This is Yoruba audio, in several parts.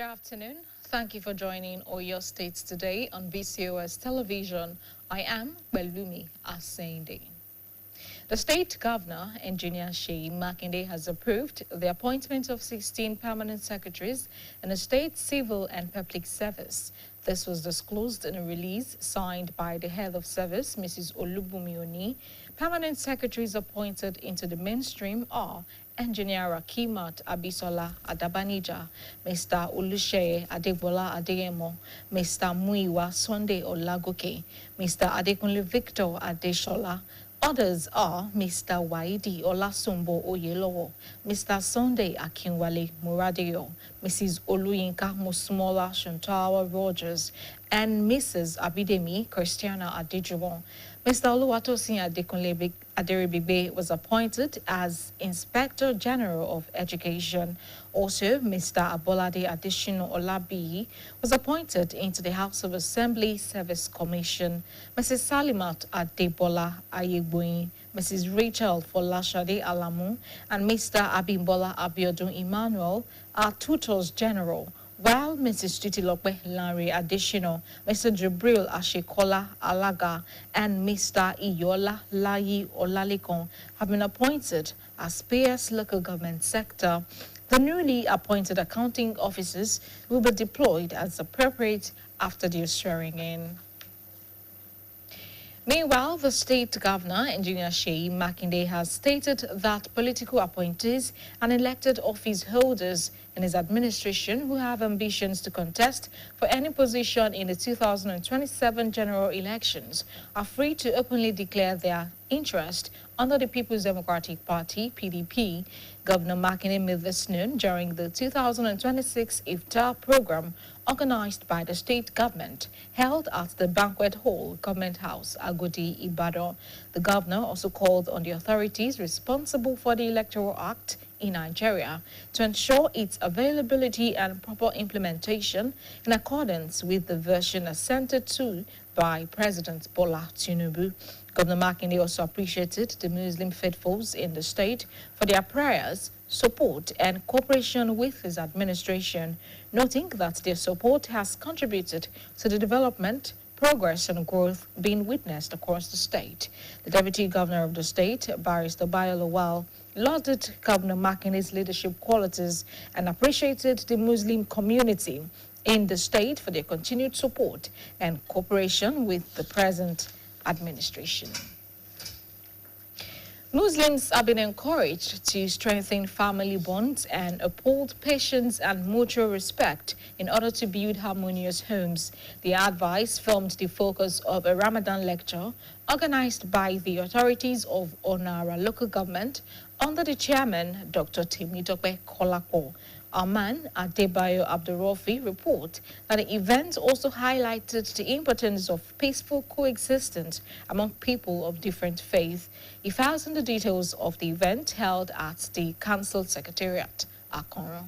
afternoon. Thank you for joining Oyo States today on BCOS television. I am Belumi Asende. The state governor, Engineer Seyi Makinde, has approved the appointment of 16 permanent secretaries in the state civil and public service. This was disclosed in a release signed by the head of service, Mrs. Olubumi Oni. Permanent secretaries appointed into the mainstream are Engineer Rakimat Abisola Adabanija, Mr. Olusheye Adebola Adeyemo, Mr. Muiwa Sunday Olagoke, Mr. Adekunle Victor Adeshola. Others are Mr. Waidi Olasumbo Oyelowo, Mr. Sunday Akinwale Muradeyo, Mrs. Oluyinka Musmola Shantawa Rogers, and Mrs. Abidemi Christiana Adejuwon. Mr. Oluwatosin Adekunle Aderibigbe was appointed as Inspector General of Education. Also, Mr. Abolade Adeshino Olabiyi was appointed into the House of Assembly Service Commission. Mrs. Salimat Adebola Ayegboyin, Mrs. Rachel Folashade Alamu, and Mr. Abimbola Abiodun Emmanuel are Tutors General, while Mrs. Titilope Lanre Adeshino, Mr. Jibril Ashekola Alaga, and Mr. Iyola Layi Olalikon have been appointed as PS local government sector. The newly appointed accounting officers will be deployed as appropriate after their swearing in. Meanwhile, the state governor, Engineer Seyi Makinde, has stated that political appointees and elected office holders in his administration who have ambitions to contest for any position in the 2027 general elections are free to openly declare their interest under the People's Democratic Party, PDP. Governor Makinde made this known during the 2026 Iftar program organized by the state government, held at the Banquet Hall, Government House, Agodi, Ibadan. The governor also called on the authorities responsible for the Electoral Act in Nigeria to ensure its availability and proper implementation in accordance with the version assented to by President Bola Tinubu. Governor Makinde also appreciated the Muslim faithfuls in the state for their prayers, support, and cooperation with his administration, noting that their support has contributed to the development, progress, and growth being witnessed across the state. The Deputy Governor of the state, Barrister Bayo Lawal, lauded Governor Makinde's leadership qualities and appreciated the Muslim community in the state for their continued support and cooperation with the present administration. Muslims have been encouraged to strengthen family bonds and uphold patience and mutual respect in order to build harmonious homes. The advice formed the focus of a Ramadan lecture organized by the authorities of Onara local government under the chairman, Dr. Temitope Kolako. Arman Adebayo Abdurrafi report that the event also highlighted the importance of peaceful coexistence among people of different faiths. He files in the details of the event held at the Council Secretariat, Akoro.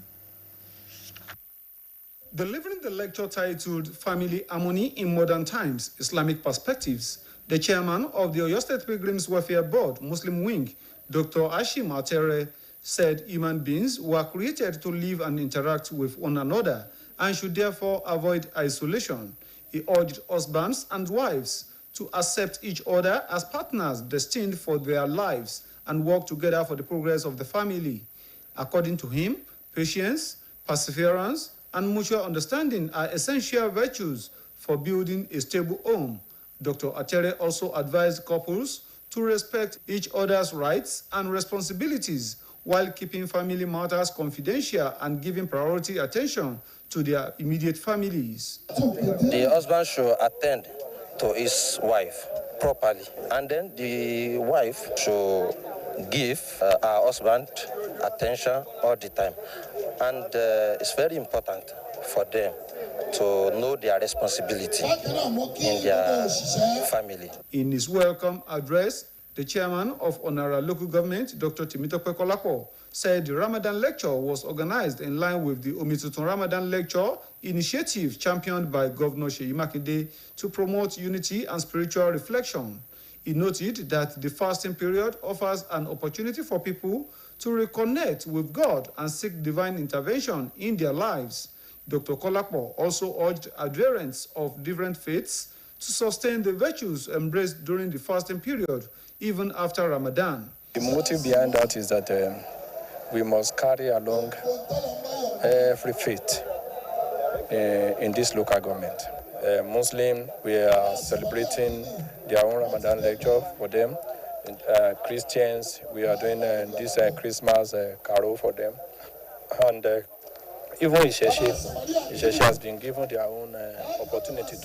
Delivering the lecture titled Family Harmony in Modern Times, Islamic Perspectives, the chairman of the Oyo State Pilgrims Welfare Board, Muslim Wing, Dr. Ashim Atere, said human beings were created to live and interact with one another and should therefore avoid isolation. He urged husbands and wives to accept each other as partners destined for their lives and work together for the progress of the family. According to him, patience, perseverance, and mutual understanding are essential virtues for building a stable home. Dr. Atere also advised couples to respect each other's rights and responsibilities while keeping family matters confidential and giving priority attention to their immediate families. The husband should attend to his wife properly, and then the wife should give her husband attention all the time. And it's very important for them to know their responsibility in their family. In his welcome address, the chairman of Onara local government, Dr. Temitope Kolako, said the Ramadan lecture was organized in line with the Omitutun Ramadan lecture initiative championed by Governor Seyi Makinde to promote unity and spiritual reflection. He noted that the fasting period offers an opportunity for people to reconnect with God and seek divine intervention in their lives. Dr. Kolapo also urged adherents of different faiths to sustain the virtues embraced during the fasting period, even after Ramadan. The motive behind that is that we must carry along every faith in this local government. Muslim, we are celebrating their own Ramadan lecture for them. Christians, we are doing this Christmas carol for them. And even Isheshe has been given their own opportunity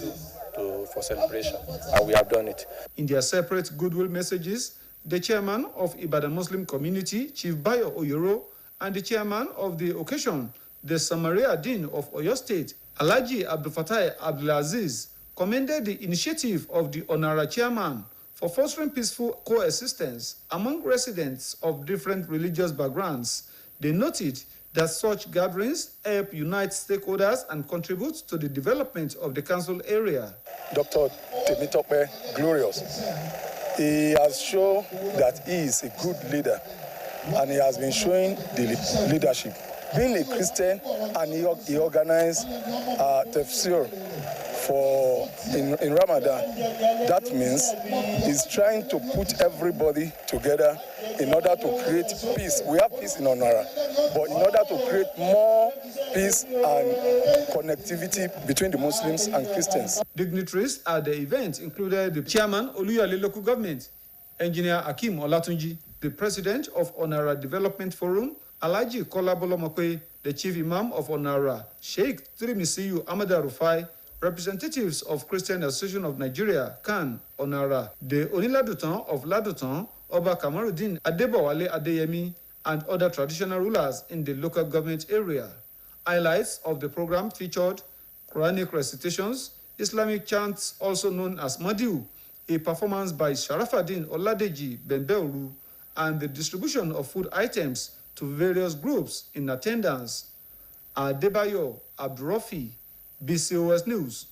for celebration, and we have done it. In their separate goodwill messages, the chairman of Ibadan Muslim Community, Chief Bayo Oyoro, and the chairman of the occasion, the Samaria Dean of Oyo State, Alhaji Abdulfatai Abdulaziz, commended the initiative of the Onara chairman for fostering peaceful coexistence among residents of different religious backgrounds. They noted that such gatherings help unite stakeholders and contribute to the development of the council area. Dr. Temitope, glorious. He has shown that he is a good leader, and he has been showing the leadership. Being a Christian, and he organized tafsir in Ramadan. That means he's trying to put everybody together in order to create peace. We have peace in Onara, but in order to create more peace and connectivity between the Muslims and Christians. Dignitaries at the event included the chairman, Oluyale Local Government, Engineer Akim Olatunji, the president of Onara Development Forum, Alhaji Kola Bolomokwe, the chief imam of Onara, Sheikh Tirimisiyu Amada Rufai, representatives of Christian Association of Nigeria, CAN, Onara, the Oniladutan of Ladutan, Oba Kamaruddin Adebowale Adeyemi, and other traditional rulers in the local government area. Highlights of the program featured Quranic recitations, Islamic chants also known as Madiu, a performance by Sharafaddin Oladeji Benbeuru, and the distribution of food items to various groups in attendance. Adebayo Abdurafi, BCOS News.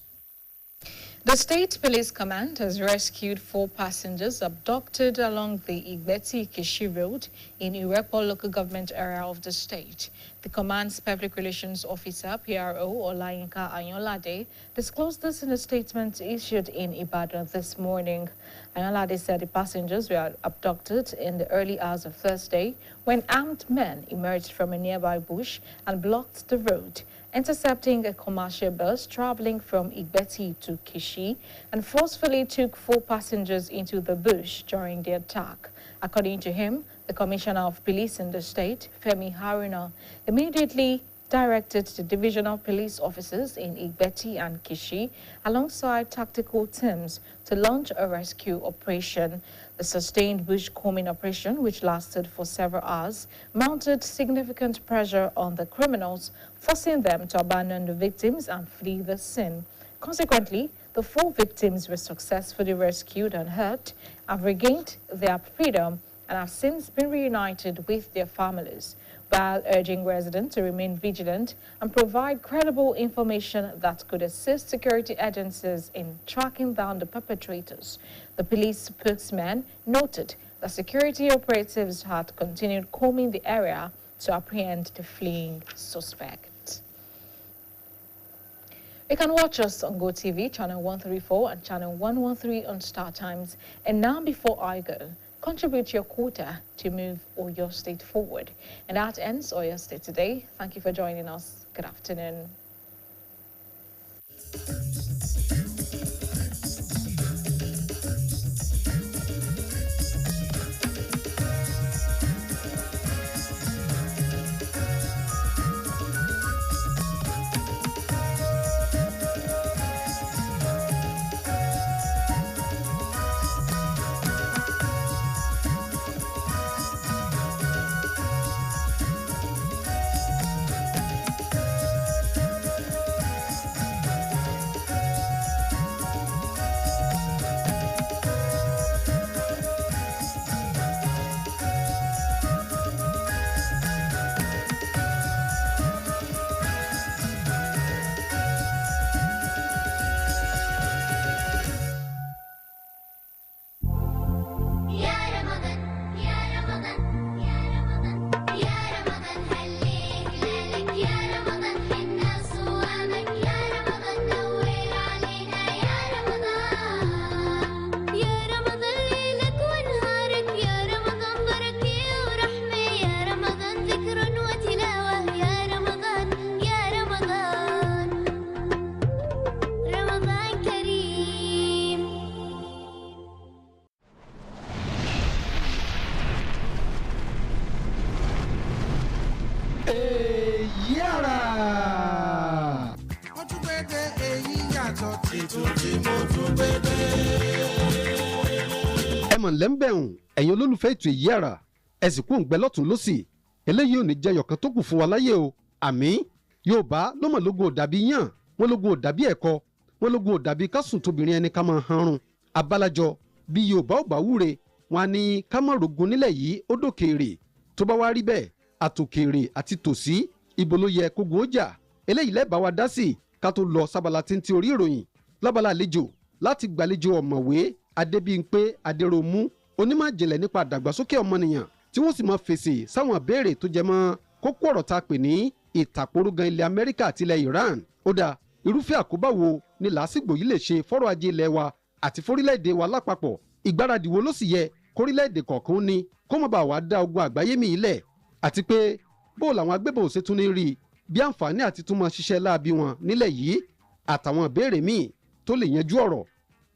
The State Police Command has rescued 4 passengers abducted along the Igbeti-Kishi Road in Irepo local government area of the state. The command's public relations officer, PRO Olayinka Ayolade, disclosed this in a statement issued in Ibadan this morning. Ayolade said the passengers were abducted in the early hours of Thursday when armed men emerged from a nearby bush and blocked the road, intercepting a commercial bus traveling from Igbeti to Kishi, and forcefully took 4 passengers into the bush during the attack. According to him, the Commissioner of Police in the state, Femi Haruna, immediately directed the divisional police officers in Igbeti and Kishi alongside tactical teams to launch a rescue operation. The sustained bush-combing operation, which lasted for several hours, mounted significant pressure on the criminals, forcing them to abandon the victims and flee the scene. Consequently, the 4 victims were successfully rescued and hurt, have regained their freedom, and have since been reunited with their families, while urging residents to remain vigilant and provide credible information that could assist security agencies in tracking down the perpetrators. The police spokesman noted that security operatives had continued combing the area to apprehend the fleeing suspect. You can watch us on GoTV, channel 134 and channel 113 on Star Times. And now, before I go, contribute your quota to move Oyo State forward. And that ends Oyo State today. Thank you for joining us. Good afternoon. Yàrá. Mo tún gbé dé èyí yàtọ̀ títún tí mo tún gbé dé. Ẹ mọ̀ lẹ́ńbẹ̀hùn ẹ̀yin olólùfẹ́ ètò Yàrá ẹ sì kú ń gbẹ lọ́tún lọ́sì eléyìí ò ní jẹyọ̀ kan tó kù fún wa láyé o àmín. Yorùbá ló mọ̀ lógun ò dàbí yàn wọ́n lógun ò dàbí ẹ̀kọ wọ́n lógun ò dàbí kásùn tóbìnrin ẹni ká máa hanrun abálájọ bí Yorùbá ò bá wúre wọn á ní ká má rogun nílẹ̀ yìí ó dòkèèrè tó bá wá rí bẹ́ẹ̀ àtòkèèrè àti tòsí ibo ló yẹ kógun ó jà eléyìí lẹ́bàá wa dá sí ká tó lọ sábàlá tí orí ìròyìn lábala àlejò láti gbàlejò ọ̀mọ̀wé Adébímpé Adéròmú onímọ̀ ìjìnlẹ̀ nípa àdàgbàsókè ọmọnìyàn tí wọ́n sì máa fèsì sáwọn ìbéèrè tó jẹ mọ́ kókó ọ̀rọ̀ tá a pè ní ìtàkùrọ̀gàn ilẹ̀ Amẹ́ríkà àti ilẹ̀ Iran ó dà irúfẹ́ àkóbá wo ni làásìgbò yìí lè ṣe fọ́rọ̀ ajé ilẹ̀ wa àti fórílẹ̀-èdè wa lápapọ̀ ìgbáradì wo ló sì yẹ kórílẹ̀-èdè kọ̀ọ̀kan ní kó má bàa wá dá ogun àgbáyé mi ilẹ̀ àti pé bó làwọn agbébọn ò ṣe tún ní rí bí àǹfààní àti tún máa ṣiṣẹ́ láabi wọn nílẹ̀ yìí àtàwọn ìbéèrè míì tó lè yanjú ọ̀rọ̀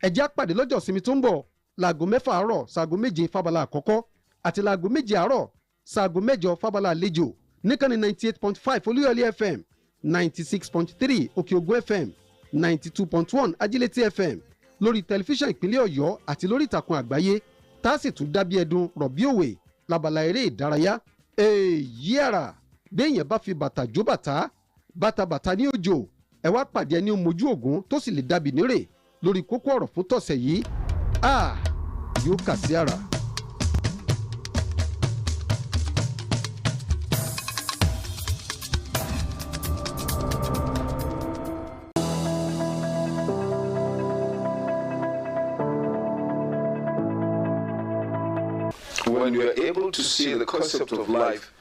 ẹ jẹ́ á pàdé lọ́jọ́ ìsinmi tó ń bọ̀ láago 6 àárọ̀ sáago 7 fábala àkọ́kọ́ àti láago 7 àárọ̀ sáago 8 fábala àlejò níkànnì 98.5 Olúyọ̀lé FM 96.3 Òkè Ògùn FM 92.1 Ajílétí FM lórí tẹlifíṣàn ìpínlẹ̀ Ọ̀yọ́ àti lórí ìtàkùn àgbáyé tá a sì tún dábí ẹdun rọ̀bí òwe labala eré ìdárayá Yàrá béèyàn bá fi bàtà jó bàtà ní òjò ẹ wá pàdé ẹni mojú ògún tó sì lè dàbí nírè lórí kókó ọ̀rọ̀ fún tọ̀sẹ̀ yìí yóò kà sí àrà. When you are able to see the concept of life,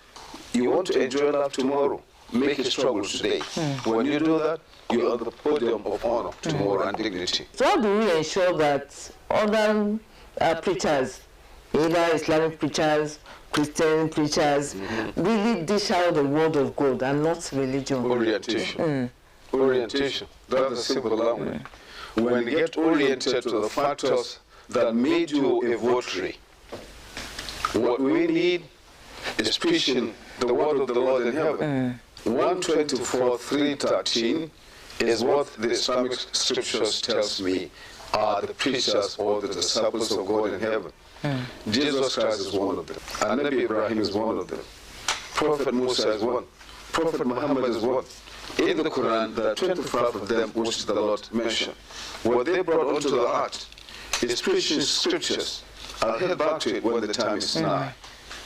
you want to enjoy life tomorrow. Make a struggle today. When you do that, you're on the podium of honor tomorrow and dignity. So how do we ensure that other preachers, either Islamic preachers, Christian preachers, really dish out the word of God and not religion? Orientation. Orientation. That's a simple language. When you get oriented to the factors that made you a votary, what we need is preaching the word of the Lord in heaven. 124:313 is what the Islamic scriptures tells me are the preachers or the disciples of God in heaven. Jesus Christ is one of them. And Nabi Ibrahim is one of them. Prophet Musa is one. Prophet Muhammad is one. In the Quran, there are 25 of them which the Lord mentioned. What they brought onto the earth is preaching scriptures. I'll head back to it when the time is nigh,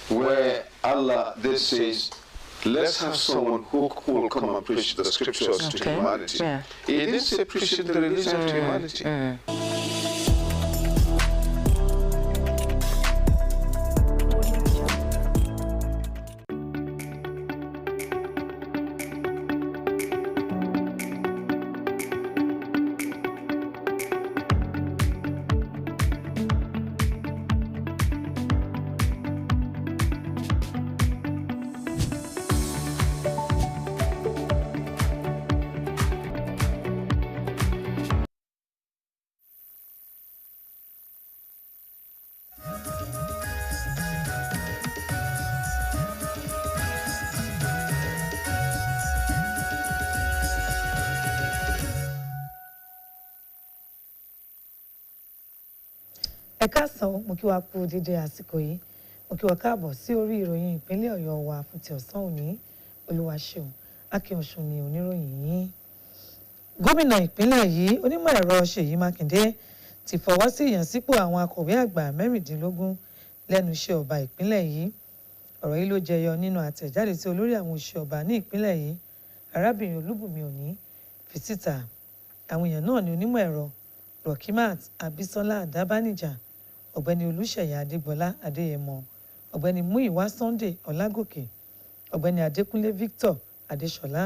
where Allah then says, let's have someone who will come and preach the scriptures to humanity. He didn't say preaching the religion to humanity. ẹ káàsán mo kí wa kú dédé àsìkò yìí mo kí wa káàbọ̀ sí orí ìròyìn ìpínlẹ̀ Ọ̀yọ́ wa fún ti ọ̀sán òní Olúwaṣeun Akínọ̀sùn ni oníròyìn yìí. Gómìnà ìpínlẹ̀ yìí onímọ̀ ẹ̀rọ Ṣèyí Mákindé ti fọwọ́ sí ìyànsípò àwọn akọ̀wé àgbà 16 lẹ́nu iṣẹ́ ọba ìpínlẹ̀ yìí. Ọ̀rọ̀ yìí ló jẹyọ nínú àtẹ̀jáde tí olórí àwọn òṣìṣẹ́ ọba ní ìpínlẹ̀ yìí arábìnrin Olúbùnmi Òní fi síta. Àwọn èèyàn náà ni onímọ̀ ẹ̀rọ Rọ̀kímát Abísọ́lá Àdábánijà, ọ̀gbẹ́ni Olúṣèyí Adégbọlá Adéyẹmọ, ọ̀gbẹ́ni Múyìwá Sunday Ọlágòkè, ọ̀gbẹ́ni Adékúnlé Victor Adéṣọlá.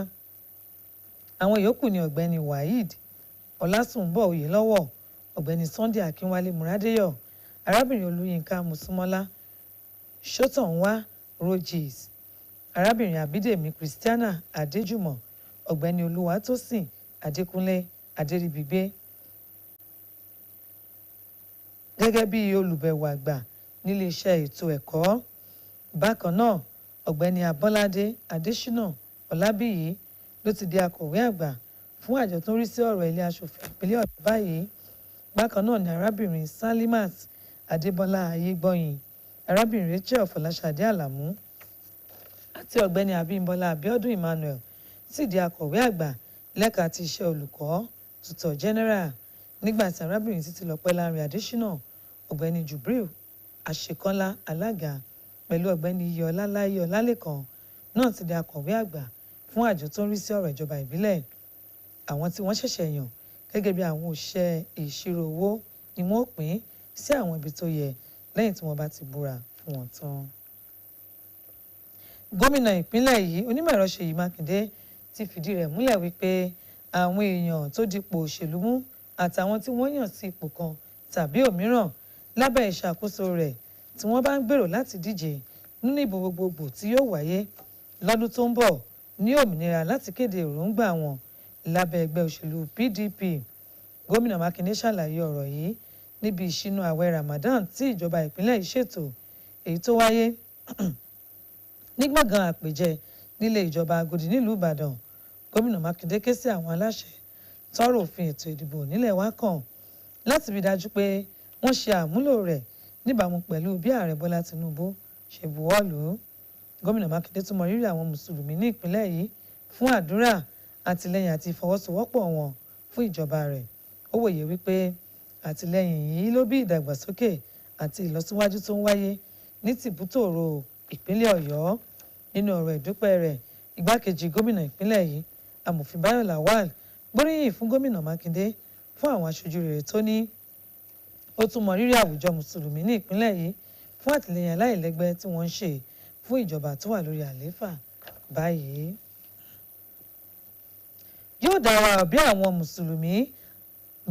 Àwọn yòókù ni ọ̀gbẹ́ni Waheed Ọlásùnbọ̀ Oyèlọ́wọ̀, ọ̀gbẹ́ni Sunday Akínwálé Múradéyọ̀, arábìnrin Olúyínká Mùsúmọ́lá Ṣótànwá Rogers, arábìnrin Àbídèmí Christiana Adéjùmọ̀, ọ̀gbẹ́ni Olúwatósìn Adékúnlé Adéríbigbé. Gẹ́gẹ́ bí olùbẹ̀wò àgbà nílé iṣẹ́ ètò ẹ̀kọ́. Bákan náà, ọ̀gbẹ́ni Abọ́ládé Adésínà Ọlábíyì ló ti di akọ̀wé àgbà fún àjọ tó ń rí sí ọ̀rọ̀ ilé aṣòfin ìpínlẹ̀ Ọ̀yọ́ báyìí. Bákan náà ni arábìnrin Salimat Adébọ́lá Ayégbọ́yìn, arábìnrin Rachel Fọláṣadé Àlàmú àti ọ̀gbẹ́ni Abímbọ́lá Abíọ́dún Emmanuel sì di akọ̀wé àgbà lẹ́ka ti iṣẹ́ olùkọ́ tutor general, nígbà tí arábìnrin Títílọpẹ́ Láńrè Adésínà, ọ̀gbẹ́ni Jubril Àṣekọ́lá alága pẹ̀lú ọ̀gbẹ́ni Iyọ̀lá Láyé Ọlálékan náà ti di akọ̀wé àgbà fún àjọ tó ń rí sí ọ̀rọ̀ ìjọba ìbílẹ̀. Àwọn tí wọ́n ṣẹ̀ṣẹ̀ yàn gẹ́gẹ́ bí àwọn òṣìṣẹ́ ìṣirò owó ni wọ́n pín sí àwọn ibi tó yẹ lẹ́yìn tí wọ́n bá ti búra fún wọn tán. Gómìnà ìpínlẹ̀ yìí onímọ̀ ẹ̀rọ Ṣèyí Mákindé ti fìdí rẹ̀ múlẹ̀ wípé àwọn èèyàn tó dipò òṣèlú mú àtàwọn tí wọ́n yàn sí ipò kan tàbí òmíràn lábẹ́ ìṣàkóso rẹ̀ tí wọ́n bá ń gbèrò láti díje nínú ìbò gbogbogbò tí yóò wáyé lọ́dún tó ń bọ̀ ní òmìnira láti kéde èròǹgbà wọn lábẹ́ ẹgbẹ́ òṣèlú PDP. Gómìnà Mákindé ṣàlàyé ọ̀rọ̀ yìí níbi ìṣínú ààwẹ̀ Ramadan tí ìjọba ìpínlẹ̀ yìí ṣètò, èyí tó wáyé ní gbọ̀ngàn àpèjẹ nílé ìjọba Agodi nílùú Ìbàdàn. Gómìnà Mákindé ké sí àwọn aláṣẹ tọ́rọ̀ òfin ètò ìdìbò nílẹ̀ wa kàn láti rí dájú pé wọ́n ṣe àmúlò rẹ̀ níbàámu pẹ̀lú bí ààrẹ Bọ́lá Tinubu ṣe buwọ́ lù ú. Gómìnà Mákindé tún mọ rírì àwọn mùsùlùmí ní ìpínlẹ̀ yìí fún àdúrà, àtìlẹ́yìn àti ìfọwọ́sowọ́pọ̀ wọn fún ìjọba rẹ̀. Ó wòye wípé àtìlẹ́yìn yìí ló bí ìdàgbàsókè àti ìlọsíwájú tó ń wáyé ní tìbútòrò ìpínlẹ̀ Ọ̀yọ́. Nínú ọ̀rọ̀ ìdúpẹ́ rẹ̀, igbákejì gómìnà ìpínlẹ̀ yìí Amòfin Báyọ̀ Lawal gbóríyìn fún gómìnà Mákindé fún àwọn aṣojú rere tó ní. Ó tún mọ rírì àwùjọ mùsùlùmí ní ìpínlẹ̀ yìí fún àtìlẹ́yìn aláìlẹ́gbẹ́ tí wọ́n ń ṣe fún ìjọba tó wà lórí àlééfà báyìí. Yóò dára bí àwọn mùsùlùmí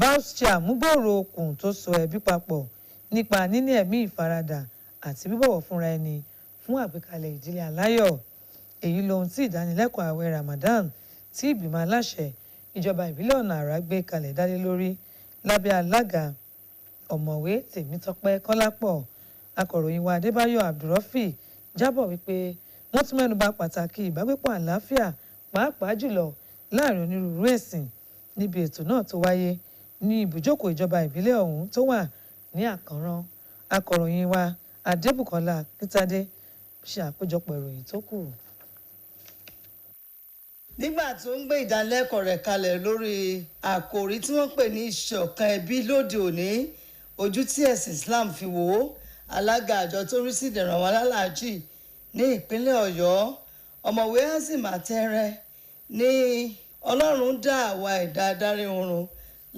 bá ṣe àmúgbòòrò okùn tó so ẹbí papọ̀ nípa níní ẹ̀mí ìfaradà àti bíbọ̀wọ̀ fúnra ẹni fún àgbékalẹ̀ ìdílé aláyọ̀. Èyí lohun tí ìdánilẹ́kọ̀ọ́ ààwẹ̀ Ramadan tí ìgbìmọ̀ aláṣẹ ìjọba ìbílẹ̀ Ọ̀nà Àrà gbé kalẹ̀ dálé lórí lábẹ́ alága ọ̀mọ̀wé Tèmítọ́pẹ́ Kọ́lápọ̀. Akọ̀ròyìn wa Adébáyọ̀ Abdulrafi jábọ̀ wípé wọ́n tún mẹ́nuba pàtàkì ìbágbépọ̀ àlàáfíà pàápàá jùlọ láàrin onírúurú ẹ̀sìn níbi ètò náà tó wáyé ní ibùjókòó ìjọba ìbílẹ̀ ọ̀hún tó wà ní Àkànrán. Akọ̀ròyìn wa Adébùkọ́lá Akíntádé ṣe àkójọpọ̀ ìròyìn tó kù. Nígbà tó ń gbé ìdánilẹ́kọ̀ọ́ rẹ̀ kalẹ̀ lórí àkòrí tí wọ́n pè ní ìṣọ̀kan ẹbí lóde òní, ojú tí ẹ̀sìn Islam fi wò ó, alága àjọ tó rí sí ìdẹ̀rùn àwọn alálàájì ní ìpínlẹ̀ Ọ̀yọ́ ọ̀mọ̀wé Azim Àtẹ́rẹ́ ní Ọlọ́run dá àwa ẹ̀dá adarí oorun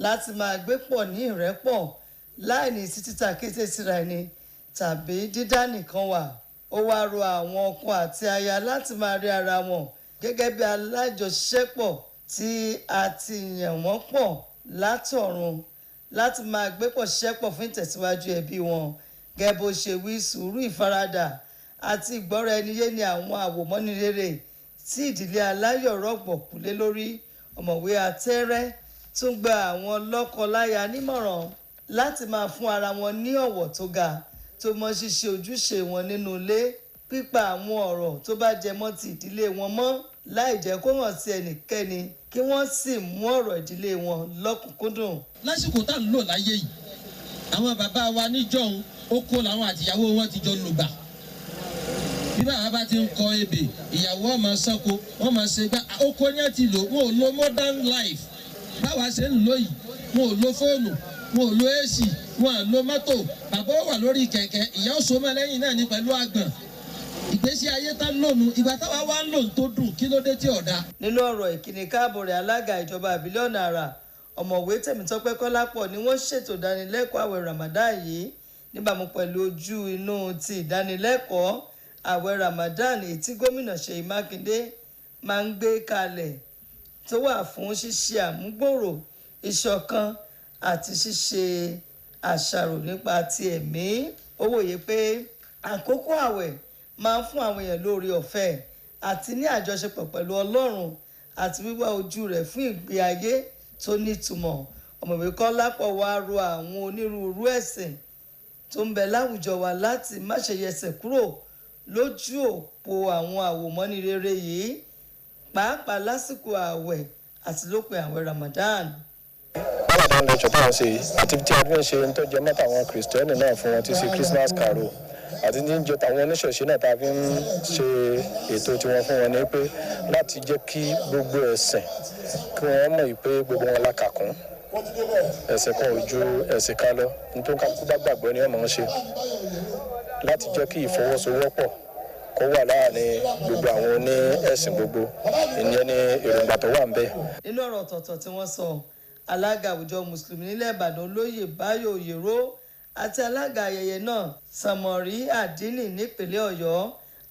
láti máa gbé pọ̀ ní ìrẹ́pọ̀ láì ní títà kété síra ẹni tàbí dídá nìkan wà. Ó wá rọ àwọn ọkọ àti aya láti máa rí ara wọn gẹ́gẹ́ bí alájọṣiṣẹ́pọ̀ tí a ti yàn wọ́n pọ̀ látọ̀run láti máa gbé pọ̀ ṣiṣẹ́pọ̀ fún ìtẹ̀síwájú ẹbí wọn. Gẹ́gẹ́ bó ṣe wí, sùúrù, ìfaradà àti ìgbọ́ra ẹni yé ni àwọn àwòmọ́ni rere tí ìdílé aláyọ̀ rọ̀gbọ̀kú lé lórí. Ọ̀mọ̀wé Àtẹ́rẹ́ tún gba àwọn lọ́kọ-láya nímọ̀ràn láti máa fún ara wọn ní ọ̀wọ̀ tó ga tó mọ ṣíṣe ojúṣe wọn nínú ilé, pípa àwọn ọ̀rọ̀ tó bá jẹ mọ́ ti ìdílé wọn mọ́ láì jẹ́ kó hàn sí ẹnikẹ́ni, kí wọ́n sì mú ọ̀rọ̀ ìdílé wọn lọ́kùnkúndùn. Lásìkò tá à ń lò láyé yìí, àwọn bàbá wa níjọ́un oko làwọn àtìyàwó wọn ti jọ lùgbà. Bí bàbá bá ti ń kọ ebè, ìyàwó ọmọ sanko, wọ́n máa ṣe gbá oko yẹn ti lò, wọn ò lo modern life. Báwa ṣe ń lò yìí, wọn ò lo fóònù, wọn ò lo AC, wọn ò lo mọ́tò. Bàbá wà lórí kẹ̀kẹ́, ìyá ó so mọ́ lẹ́yìn náà ní pẹ̀lú àgbọ̀n. Ìgbésí ayé tá lónù, ìgbà táwa wá ń lò tó dùn, kí ló dé tí ọ̀dà. Nínú ọ̀rọ̀ ìkíni káàbọ̀ rẹ̀, alága ìjọba ìbílẹ̀ Ọ̀nà Àrà ọ̀mọ̀wé Tèmítọ́pẹ́ Kọ́lápọ̀ ni wọ́n ṣètò ìdánilẹ́kọ̀ọ́ àwẹ̀ Ramadan yìí níbàámu pẹ̀lú ojú inú ti ìdánilẹ́kọ̀ọ́ àwẹ̀ Ramadan èyí tí gómìnà Ṣèyí Mákindé máa ń gbé kalẹ̀ tó wà fún ṣíṣe àmúgbòòrò ìṣọ̀kan àti ṣíṣe àṣàrò nípa ti ẹ̀mí. Ó wòye pé àkókò àwẹ̀ máa ń fún àwọn èèyàn lórí ọ̀fẹ́ àti ní àjọṣepọ̀ pẹ̀lú Ọlọ́run àti wíwá ojú rẹ̀ fún ìgbé ayé tó nítumọ̀. Ọ̀mọ̀wé Kọ́lápọ̀ wá rọ àwọn onírúurú ẹ̀sìn tó ń bẹ láwùjọ wa láti má ṣe yẹsẹ̀ kúrò lójú òpó àwọn àwòmọ́ni rere yìí pàápàá lásìkò ààwẹ̀ àti lópin ààwẹ̀ Ramadan. Ramadan lecture táwọn ṣe àti tí a fi ń ṣe ń tọ́jú mọ́tà àwọn kìrìsìtẹ́nì náà fún wọn ti ṣe Christmas carol àti ní ìjọ táwọn oníṣẹ̀ṣe náà tá a fi ń ṣe ètò tiwọn fún wọn ni pé láti jẹ́ kí gbogbo ẹ̀sìn kí wọ́n mọ̀ pé gbogbo wọn lákàkún ẹ̀sìn kan ò ju ẹ̀sìn kan lọ nítorí kákú bá gbàgbọ́ ni wọ́n máa ń ṣe láti jẹ́ kí ìfọwọ́sowọ́pọ̀ kó wà láàrin gbogbo àwọn oní ẹ̀sìn gbogbo ìyẹn ni èròǹgbà tó wà ń bẹ̀. nínú ọ̀rọ̀ ọ̀tọ̀ọ̀tọ̀ tí wọ́n sọ alága àwùjọ mùsùlùmí nílẹ̀ Ìbàdàn olóyè Báyọ̀ Òyèrò àti alága ayẹyẹ náà Sàmọ̀rí Àdínì nípínlẹ̀ Ọ̀yọ́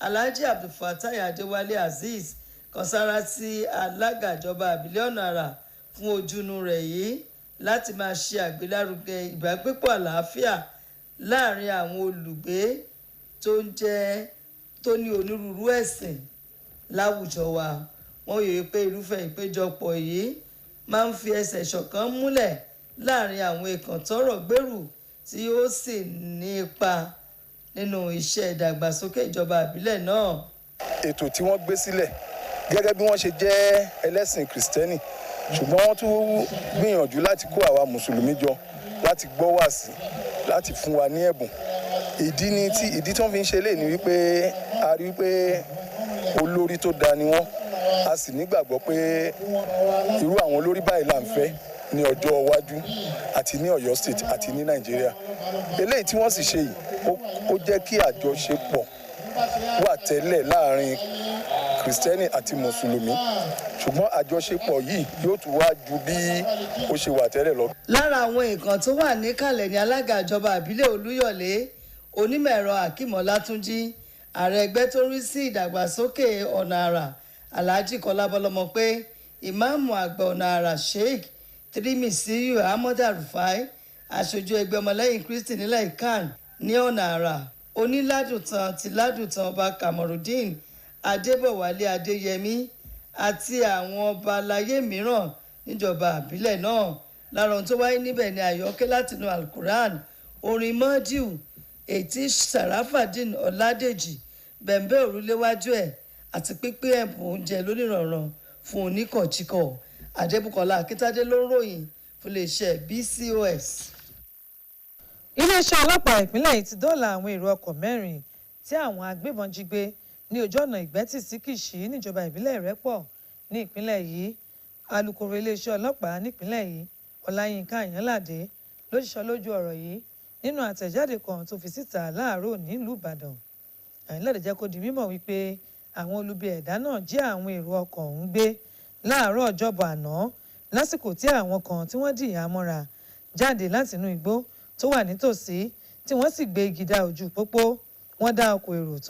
Alhaji Abdulfatai Adéwálé Azeez kan sára sí alága ìjọba àbílẹ̀ Ọ̀nà Àrà fún ojúnu rẹ̀ yìí láti máa ṣe àgbélárugẹ ìbágbépọ̀ àlàáfíà láàrin àwọn olùgbé tó ní onírúurú ẹ̀sìn láwùjọ wa. Wọ́n yòó pé irúfẹ́ ìpéjọpọ̀ yìí máa ń fi ẹsẹ̀ ṣọ̀kan múlẹ̀ láàrin àwọn èèkàn tọ́rọ̀ gbèrú tí ó sì ní ipa nínú iṣẹ́ ìdàgbàsókè ìjọba ìbílẹ̀ náà. Ètò tí wọ́n gbé sílẹ̀ gẹ́gẹ́ bí wọ́n ṣe jẹ́ ẹlẹ́sìn kìrìsìtẹ́nì ṣùgbọ́n wọ́n tún gbìyànjú láti kó àwa mùsùlùmí jọ láti gbọ́ wàásì láti fún wa ní ẹ̀bùn. Ìdí tí wọ́n fi ń ṣe lè ní wípé a rí wípé olórí tó dáa ni wọ́n a sì nígbàgbọ́ pé irú àwọn olórí báyìí là ń fẹ́ ní ọjọ́ iwájú àti ní Ọ̀yọ́ state àti ní Nàìjíríà. Eléyìí tí wọ́n sì ṣe yìí ó jẹ́ kí àjọṣepọ̀ wà tẹ́lẹ̀ láàrin kìrìsìtẹ́nì àti mùsùlùmí ṣùgbọ́n àjọṣepọ̀ yìí yóò tún wá ju bí ó ṣe wà tẹ́lẹ̀ lọ. Lára àwọn nǹkan tó wà níkàlẹ̀ ní alága ìjọba ìbílẹ̀ Olúyọ̀lé onímọ̀ ẹ̀rọ Akeem Ọlátúnjí ààrẹ ẹgbẹ́ tó rí sí ìdàgbàsókè Ọ̀nà Àrà Alhaji Kọlábọ́lọ́mọ pé ìmáàmù àgbà Ọ̀nà Àrà Sheikh Tirimisiu Ahmad Rufai aṣojú ẹgbẹ́ ọmọlẹ́yìn Kristi nílẹ̀ Ìkàn ní Ọ̀nà Àrà oníládùtàn ti ládùtàn ọba Kamorudeen Adébọ̀wálé Adéyẹmí àti àwọn ọba aláyé mìíràn níjọba àbílẹ̀ náà. Lára ohun tó wáyé níbẹ̀ ni àyọkẹ́ látinú Al-Quran orin mọ́díù ètí Sarafadeen Ọládèjì bẹ̀m̀bẹ́ òrùléwájú ẹ̀ àti pípín ẹ̀bùn oúnjẹ lónìrànràn fún oníkọ̀ọ́chíkọ̀. Adébùkọ́lá Akíntádé ló ń ròyìn fún iléeṣẹ́ BCOS. Iléeṣẹ́ ọlọ́pàá ìpínlẹ̀ yìí ti dóòlà àwọn èrò ọkọ̀ 4 tí àwọn agbébọn jí gbé ní ojú ọ̀nà Ìgbẹ́tì sí Kìṣí níjọba ìbílẹ̀ Ìrẹ́pọ̀ ní ìpínlẹ̀ yìí. Alukoro iléeṣẹ́ ọlọ́pàá nípínlẹ̀ yìí Ọláyínká Àyànládé ló ṣiṣọ́ lójú ọ̀rọ̀ yìí nínú àtẹ̀jáde kan tó fi síta láàárọ̀ nílùú Ìbàdàn. Àyànládé jẹ́ kó di mímọ̀ wípé àwọn olubi ẹ̀dá náà jí àwọn èrò ọkọ̀ ọ̀hún gbé láàárọ̀ ọjọ́bọ̀ àná lásìkò tí àwọn kan tí wọ́n dìyà mọ́ra jáde látinú igbó tó wà nítòsí tí wọ́n sì gbé igi dá ojú pópó. Wọ́n dá ọkọ̀ èrò tó